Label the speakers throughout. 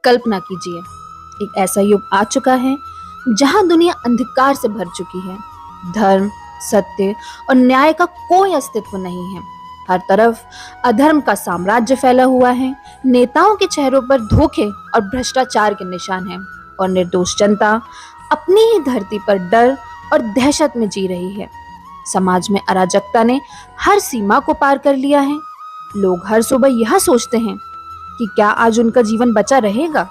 Speaker 1: कल्पना कीजिए, एक ऐसा युग आ चुका है जहां दुनिया अंधकार से भर चुकी है। धर्म, सत्य और न्याय का कोई अस्तित्व नहीं है। हर तरफ अधर्म का साम्राज्य फैला हुआ है। नेताओं के चेहरों पर धोखे और भ्रष्टाचार के निशान हैं और निर्दोष जनता अपनी ही धरती पर डर और दहशत में जी रही है। समाज में अराजकता ने हर सीमा को पार कर लिया है। लोग हर सुबह यह सोचते हैं कि क्या आज उनका जीवन बचा रहेगा।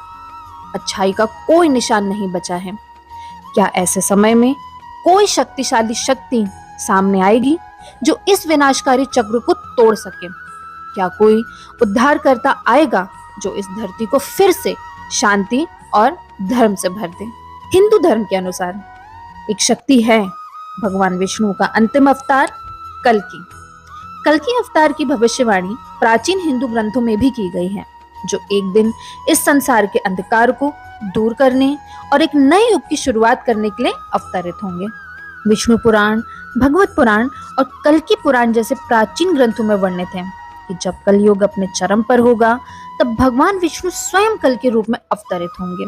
Speaker 1: अच्छाई का कोई निशान नहीं बचा है। क्या ऐसे समय में कोई शक्तिशाली शक्ति सामने आएगी जो इस विनाशकारी चक्र को तोड़ सके? क्या कोई उद्धारकर्ता आएगा जो इस धरती को फिर से शांति और धर्म से भर दे? हिंदू धर्म के अनुसार एक शक्ति है, भगवान विष्णु का अंतिम अवतार कल्कि। कल्कि अवतार की भविष्यवाणी प्राचीन हिंदू ग्रंथों में भी की गई है, जो एक दिन इस संसार के अंधकार को दूर करने और एक नए युग की शुरुआत करने के लिए अवतरित होंगे। विष्णु पुराण, भगवत पुराण और कल्कि पुराण जैसे प्राचीन ग्रंथों में वर्णित है कि जब कलयुग अपने चरम पर होगा तब भगवान विष्णु स्वयं कल के रूप में अवतरित होंगे।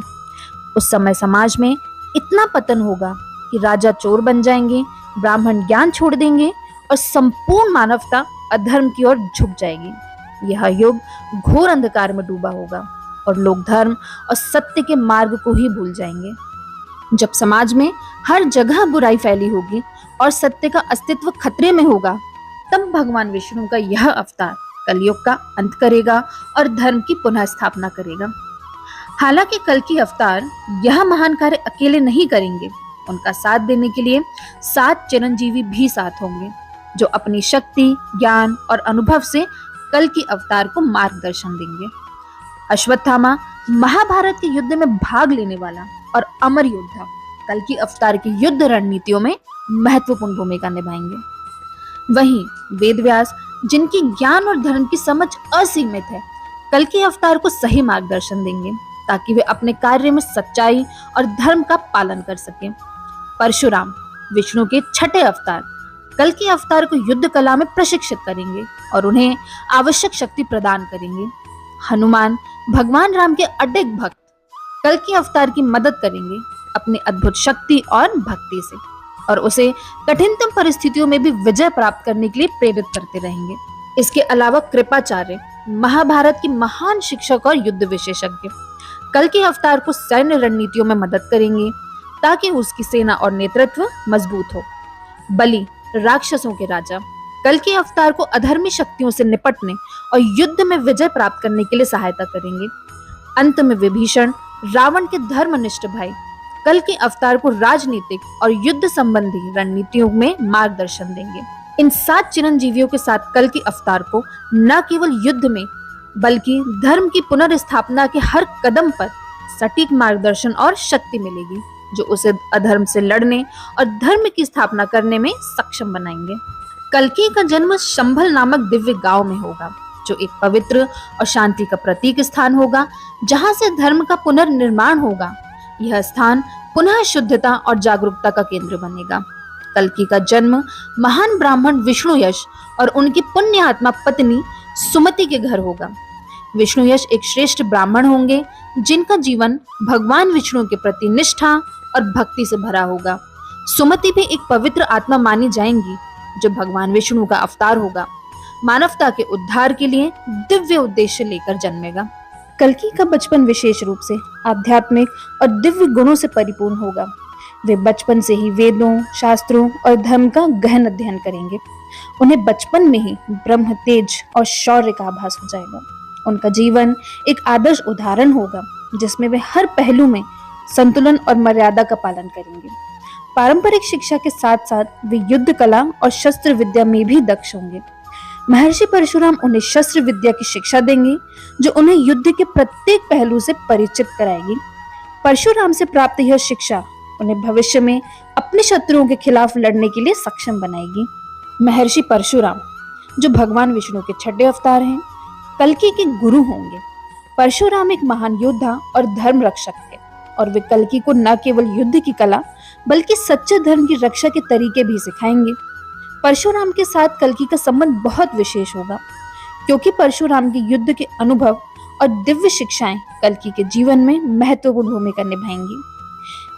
Speaker 1: उस समय समाज में इतना पतन होगा कि राजा चोर बन जाएंगे, ब्राह्मण ज्ञान छोड़ देंगे और संपूर्ण मानवता अधर्म की ओर झुक जाएगी। यह युग घोर अंधकार में डूबा होगा और लोग धर्म और सत्य के मार्ग को ही भूल जाएंगे। जब समाज में हर जगह बुराई फैली होगी और सत्य का अस्तित्व खतरे में होगा, तब भगवान विष्णु का यह अवतार कलयुग का अंत करेगा और धर्म की पुनः स्थापना करेगा। हालांकि कल्कि अवतार यह महान कार्य अकेले नहीं करेंगे। उनका साथ देने के लिए 7 चिरंजीवी भी साथ होंगे, जो अपनी शक्ति, ज्ञान और अनुभव से कल्कि अवतार को मार्गदर्शन देंगे। अश्वत्थामा महाभारत के युद्ध में भाग लेने वाला और अमर योद्धा कल्कि अवतार की युद्ध रणनीतियों में महत्वपूर्ण भूमिका निभाएंगे। वहीं वेदव्यास, जिनकी ज्ञान और धर्म की समझ असीमित है, कल्कि अवतार को सही मार्गदर्शन देंगे ताकि वे अपने कार्य में सच्चाई और धर्म का पालन कर सकें। परशुराम, विष्णु के 6ठे अवतार, कल्कि अवतार को युद्ध कला में प्रशिक्षित करेंगे और उन्हें आवश्यक शक्ति प्रदान करेंगे। हनुमान, भगवान राम के अडिग भक्त, कल्कि अवतार की मदद करेंगे अपनी अद्भुत शक्ति और भक्ति से और उसे कठिनतम परिस्थितियों में भी विजय प्राप्त करने के लिए प्रेरित करते रहेंगे। इसके अलावा कृपाचार्य, महाभारत की महान शिक्षक और युद्ध विशेषज्ञ, कल्कि अवतार को सैन्य रणनीतियों में मदद करेंगे ताकि उसकी सेना और नेतृत्व मजबूत हो। बलि, राक्षसों के राजा, कल्कि अवतार को अधर्मी शक्तियों से निपटने और युद्ध में विजय प्राप्त करने के लिए सहायता करेंगे। अंत में विभीषण, रावण के धर्मनिष्ठ भाई, कल्कि अवतार को राजनीतिक और युद्ध संबंधी रणनीतियों में मार्गदर्शन देंगे। इन 7 चिरंजीवियों के साथ कल्कि अवतार को न केवल युद्ध में बल्कि धर्म की पुनर्स्थापना के हर कदम पर सटीक मार्गदर्शन और शक्ति मिलेगी, जो उसे अधर्म से लड़ने और धर्म की स्थापना करने में सक्षम बनाएंगे। कल्कि का जन्म शंभल नामक दिव्य गांव में होगा, जो एक पवित्र और शांति का प्रतीक स्थान होगा, जहां से धर्म का पुनर्निर्माण होगा। यह स्थान पुनः शुद्धता और जागरूकता का केंद्र बनेगा। कल्कि का जन्म महान ब्राह्मण विष्णुयश और उनकी पुण्य आत्मा पत्नी सुमति के घर होगा। विष्णुयश एक श्रेष्ठ ब्राह्मण होंगे, जिनका जीवन भगवान विष्णु के प्रति निष्ठा और भक्ति से भरा होगा। सुमति भी एक पवित्र आत्मा मानी जाएंगी, जो भगवान विष्णु का अवतार होगा। मानवता के उद्धार के लिए दिव्य उद्देश्य लेकर जन्मेगा। कल्कि का बचपन विशेष रूप से आध्यात्मिक और दिव्य गुणों से परिपूर्ण होगा। वे बचपन से ही वेदों, शास्त्रों और धर्म का गहन अध्ययन करेंगे। उन्हें बचपन में ही ब्रह्म तेज और शौर्य का आभास हो जाएगा। उनका जीवन एक आदर्श उदाहरण होगा, जिसमें वे हर पहलू में संतुलन और मर्यादा का पालन करेंगे। पारंपरिक शिक्षा के साथ साथ वे युद्ध कला और शस्त्र विद्या में भी दक्ष होंगे। महर्षि परशुराम उन्हें शस्त्र विद्या की शिक्षा देंगे, जो उन्हें युद्ध के प्रत्येक पहलू से परिचित कराएगी। परशुराम से प्राप्त यह शिक्षा उन्हें भविष्य में अपने शत्रुओं के खिलाफ लड़ने के लिए सक्षम बनाएगी। महर्षि परशुराम, जो भगवान विष्णु के 6ठे अवतार हैं, कल्कि के गुरु होंगे। परशुराम एक महान योद्धा और धर्म रक्षक थे और वे कल्कि को न केवल युद्ध की कला बल्कि सच्चे धर्म की रक्षा के तरीके भी सिखाएंगे। परशुराम के साथ कल्कि का संबंध बहुत विशेष होगा, क्योंकि परशुराम के युद्ध के अनुभव और दिव्य शिक्षाएं कल्कि के जीवन में महत्वपूर्ण भूमिका निभाएंगी।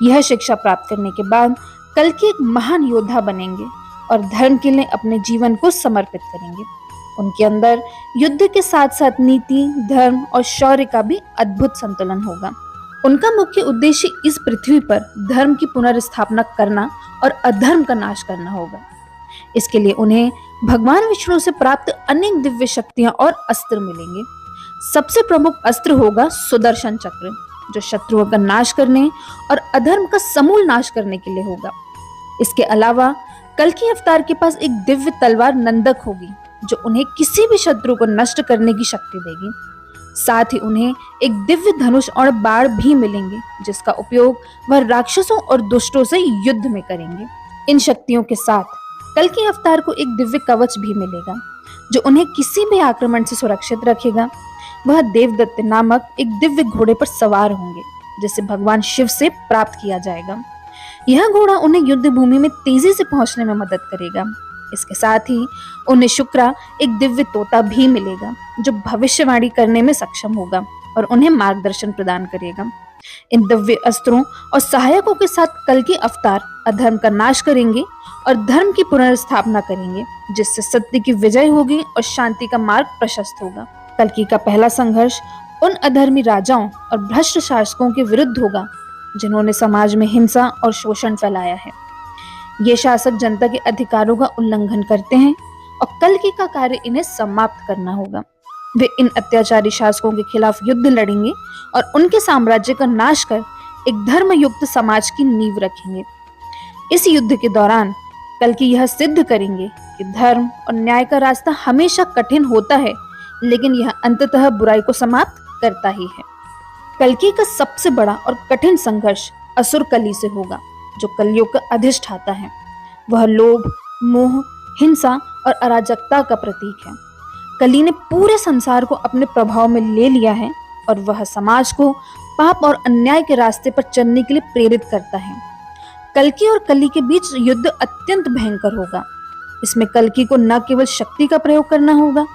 Speaker 1: यह शिक्षा प्राप्त करने के बाद कल्कि एक महान योद्धा बनेंगे और धर्म के लिए अपने जीवन को समर्पित करेंगे। उनके अंदर युद्ध के साथ साथ नीति, धर्म और शौर्य का भी अद्भुत संतुलन होगा। उनका मुख्य उद्देश्य इस पृथ्वी पर धर्म की पुनर्स्थापना करना और अधर्म का नाश करना होगा। इसके लिए उन्हें भगवान विष्णु से प्राप्त अनेक दिव्य शक्तियां और अस्त्र मिलेंगे। सबसे प्रमुख अस्त्र होगा सुदर्शन चक्र, जो शत्रुओं का नाश करने और अधर्म का समूल नाश करने के लिए होगा। इसके अलावा कल्कि अवतार के पास एक दिव्य तलवार नंदक होगी, जो उन्हें किसी भी शत्रु को नष्ट करने की शक्ति देगी। साथ ही उन्हें एक दिव्य धनुष और बाण भी मिलेंगे, जिसका उपयोग वह राक्षसों और दुष्टों से युद्ध में करेंगे। इन शक्तियों के साथ कल्कि अवतार को एक दिव्य कवच भी मिलेगा, जो उन्हें किसी भी आक्रमण से सुरक्षित रखेगा। वह देवदत्त नामक एक दिव्य घोड़े पर सवार होंगे, जिसे भगवान शिव से प्राप्त किया जाएगा। यह घोड़ा उन्हें युद्ध भूमि में तेजी से पहुंचने में मदद करेगा। इसके साथ ही उन्हें शुक्रा एक दिव्य तोता भी मिलेगा, जो भविष्यवाणी करने में सक्षम होगा और उन्हें मार्गदर्शन प्रदान करेगा। इन दिव्य अस्त्रों और सहायकों के साथ कल्कि अवतार अधर्म का नाश करेंगे और धर्म की पुनर्स्थापना करेंगे, जिससे सत्य की विजय होगी और शांति का मार्ग प्रशस्त होगा। कल्कि का पहला संघर्ष उन अधर्मी राजाओं और भ्रष्ट शासकों के विरुद्ध होगा, जिन्होंने समाज में हिंसा और शोषण फैलाया है। ये शासक जनता के अधिकारों का उल्लंघन करते हैं और कल्कि का कार्य इन्हें समाप्त करना होगा। वे इन अत्याचारी शासकों के खिलाफ युद्ध लड़ेंगे और उनके साम्राज्य का नाश कर एक धर्मयुक्त समाज की नींव रखेंगे। इस युद्ध के दौरान कल्कि यह सिद्ध करेंगे कि धर्म और न्याय का रास्ता हमेशा कठिन होता है, लेकिन यह अंततः बुराई को समाप्त करता ही है। कल्कि का सबसे बड़ा और कठिन संघर्ष असुर कली से होगा, जो कलयुग का अधिष्ठाता है। वह लोभ, मोह, हिंसा और अराजकता का प्रतीक है। कली ने पूरे संसार को अपने प्रभाव में ले लिया है और वह समाज को पाप और अन्याय के रास्ते पर चलने के लिए प्रेरित करता है। कल्कि और कली के बीच युद्ध अत्यंत भयंकर होगा। इसमें कल्कि को न केवल शक्ति का प्रयोग करना होगा,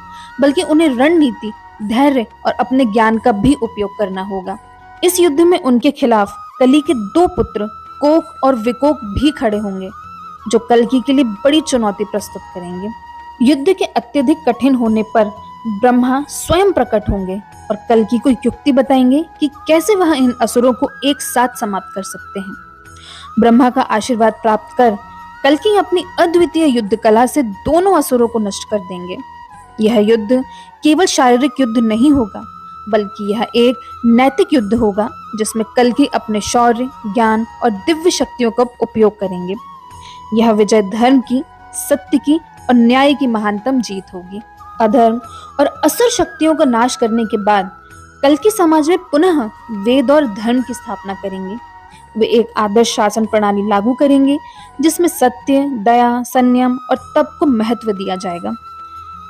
Speaker 1: बल्कि उन्हें रणनीति, धैर्य और अपने ज्ञान का भी उपयोग करना होगा। इस युद्ध में उनके खिलाफ कली के दो पुत्र कोक और विकोक भी खड़े होंगे, जो कल्कि के लिए बड़ी चुनौती प्रस्तुत करेंगे। युद्ध के अत्यधिक कठिन होने पर ब्रह्मा स्वयं प्रकट होंगे और कल्कि को युक्ति बताएंगे कि कैसे वह इन असुरों को एक साथ समाप्त कर सकते हैं। ब्रह्मा का आशीर्वाद प्राप्त कर कल्कि अपनी अद्वितीय युद्ध कला से दोनों असुरों को नष्ट कर देंगे। यह युद्ध केवल शारीरिक युद्ध नहीं होगा, बल्कि यह एक नैतिक युद्ध होगा, जिसमें कल्कि अपने शौर्य, ज्ञान और दिव्य शक्तियों का उपयोग करेंगे। यह विजय धर्म की, सत्य की और न्याय की महानतम जीत होगी। अधर्म और असुर शक्तियों का नाश करने के बाद कल्कि समाज में पुनः वेद और धर्म की स्थापना करेंगे। वे एक आदर्श शासन प्रणाली लागू करेंगे, जिसमें सत्य, दया, संयम और तप को महत्व दिया जाएगा।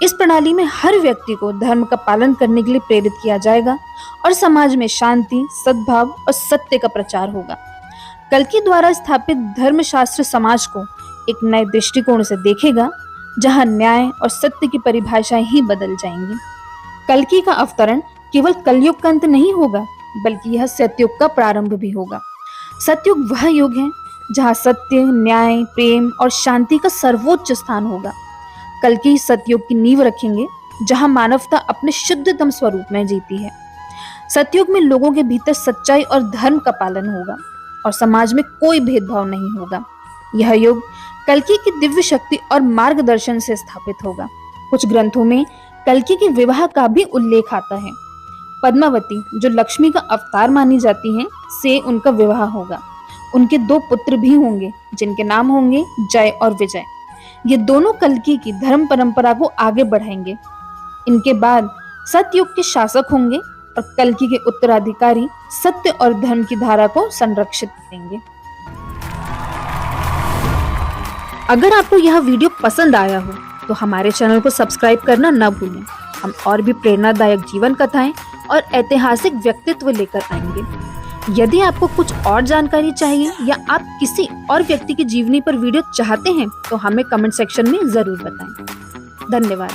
Speaker 1: इस प्रणाली में हर व्यक्ति को धर्म का पालन करने के लिए प्रेरित किया जाएगा और समाज में शांति, सद्भाव और सत्य का प्रचार होगा। कल्कि द्वारा स्थापित धर्मशास्त्र समाज को एक नए दृष्टिकोण से देखेगा, जहां न्याय और सत्य की परिभाषाएं ही बदल जाएंगी। कल्कि का अवतरण केवल कलयुग का अंत नहीं होगा, बल्कि यह सतयुग का प्रारंभ भी होगा। सतयुग वह युग है जहां सत्य, न्याय, प्रेम और शांति का सर्वोच्च स्थान होगा। कल्कि सतयुग की नींव रखेंगे, जहां मानवता अपने शुद्धतम स्वरूप में जीती है। सतयुग में लोगों के भीतर सच्चाई और धर्म का पालन होगा और समाज में कोई भेदभाव नहीं होगा। यह युग कल्कि की दिव्य शक्ति और मार्गदर्शन से स्थापित होगा। कुछ ग्रंथों में कल्कि के विवाह का भी उल्लेख आता है। पद्मावती, जो लक्ष्मी का अवतार मानी जाती हैं, से उनका विवाह होगा। उनके दो पुत्र भी होंगे, जिनके नाम होंगे जय और विजय। ये दोनों कल्कि की धर्म परंपरा को आगे बढ़ाएंगे। इनके बाद सतयुग के शासक होंगे और कल्कि के उत्तराधिकारी सत्य और धर्म की धारा को संरक्षित करेंगे। अगर आपको यह वीडियो पसंद आया हो तो हमारे चैनल को सब्सक्राइब करना न भूलें। हम और भी प्रेरणादायक जीवन कथाएं और ऐतिहासिक व्यक्तित्व लेकर आएंगे। यदि आपको कुछ और जानकारी चाहिए या आप किसी और व्यक्ति की जीवनी पर वीडियो चाहते हैं तो हमें कमेंट सेक्शन में जरूर बताएं। धन्यवाद।